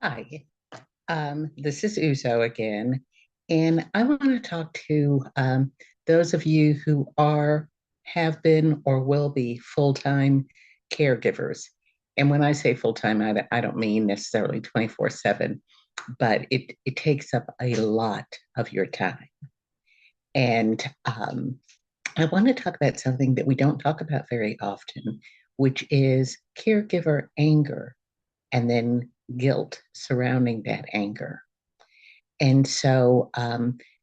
Hi, this is Uzo again, and I want to talk to those of you who are, have been, or will be full-time caregivers. And when I say full-time, I don't mean necessarily 24/7, but it takes up a lot of your time. And I want to talk about something that we don't talk about very often, which is caregiver anger and then guilt surrounding that anger. And so,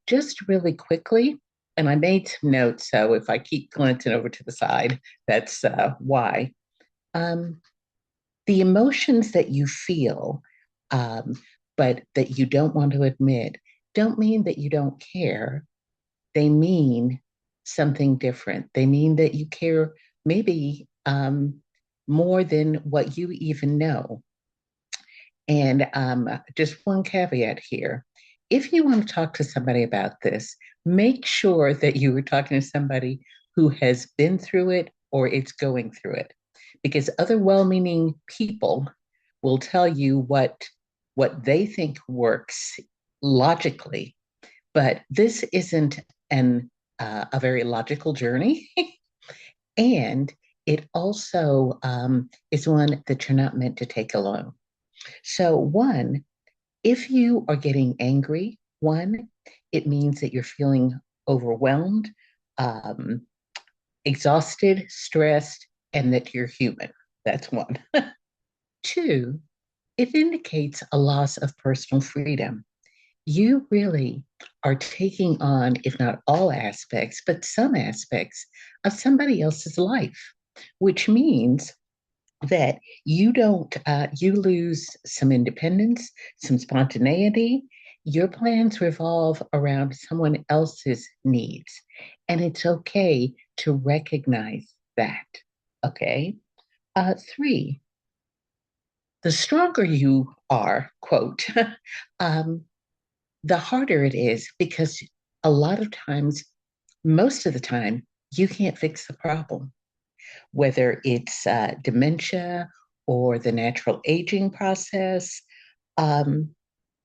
just really quickly, and I made some notes. So if I keep glancing over to the side, that's why. Um, the emotions that you feel, um, but that you don't want to admit, don't mean that you don't care. They mean something different. They mean that you care maybe more than what you even know. And just one caveat here. If you want to talk to somebody about this, make sure that you are talking to somebody who has been through it or is going through it. Because other well-meaning people will tell you what they think works logically, but this isn't an a very logical journey, and it also is one that you're not meant to take alone. So, one, if you are getting angry, one, it means that you're feeling overwhelmed, um, exhausted, stressed, and that you're human. That's one. Two, it indicates a loss of personal freedom. You really are taking on, if not all aspects, but some aspects of somebody else's life, which means that you lose some independence, some spontaneity. Your plans revolve around someone else's needs, and it's okay to recognize that. Okay. Three, the stronger you are, quote, um, the harder it is because a lot of times, most of the time, you can't fix the problem, whether it's dementia or the natural aging process. Um,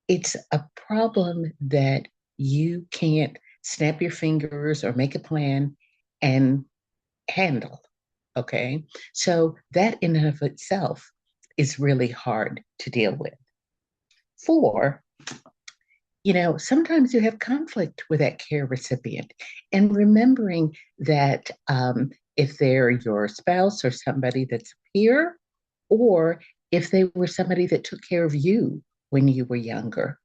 it's a problem that you can't snap your fingers or make a plan and handle. Okay. So that in and of itself is really hard to deal with. Four, sometimes you have conflict with that care recipient. And remembering that if they're your spouse or somebody that's a peer, or if they were somebody that took care of you when you were younger,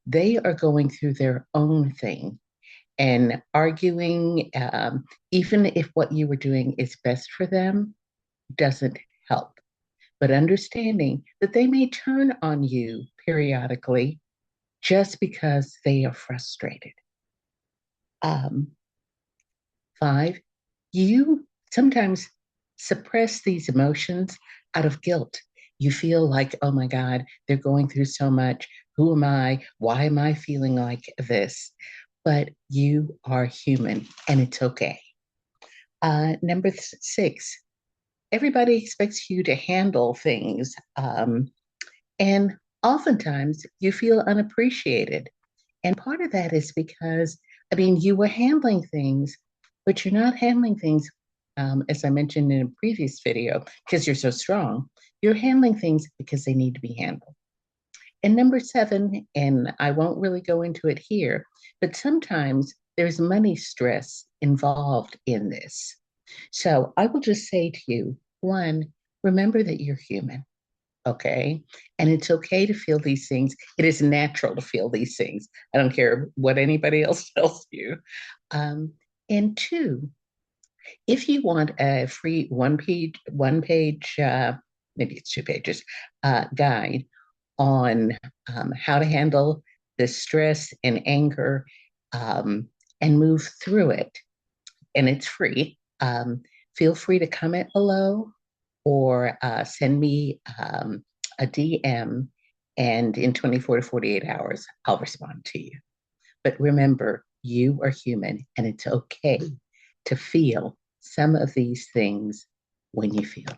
they are going through their own thing and arguing, even if what you were doing is best for them, doesn't help. But understanding that they may turn on you periodically just because they are frustrated. Um, Five, you sometimes suppress these emotions out of guilt. You feel like, oh my God, they're going through so much. Who am I? Why am I feeling like this? But you are human and it's okay. Number six, everybody expects you to handle things. And oftentimes you feel unappreciated. And part of that is because, I mean, you were handling things, but you're not handling things, as I mentioned in a previous video, because you're so strong. You're handling things because they need to be handled. And number seven, and I won't really go into it here, but sometimes there's money stress involved in this. So I will just say to you, one, remember that you're human. Okay. And it's okay to feel these things. It is natural to feel these things. I don't care what anybody else tells you. Um, and two, if you want a free one page, maybe it's 2 pages, guide on how to handle the stress and anger um, and move through it, and it's free, feel free to comment below or send me a DM, and in 24 to 48 hours, I'll respond to you. But remember, you are human, and it's okay to feel some of these things when you feel them.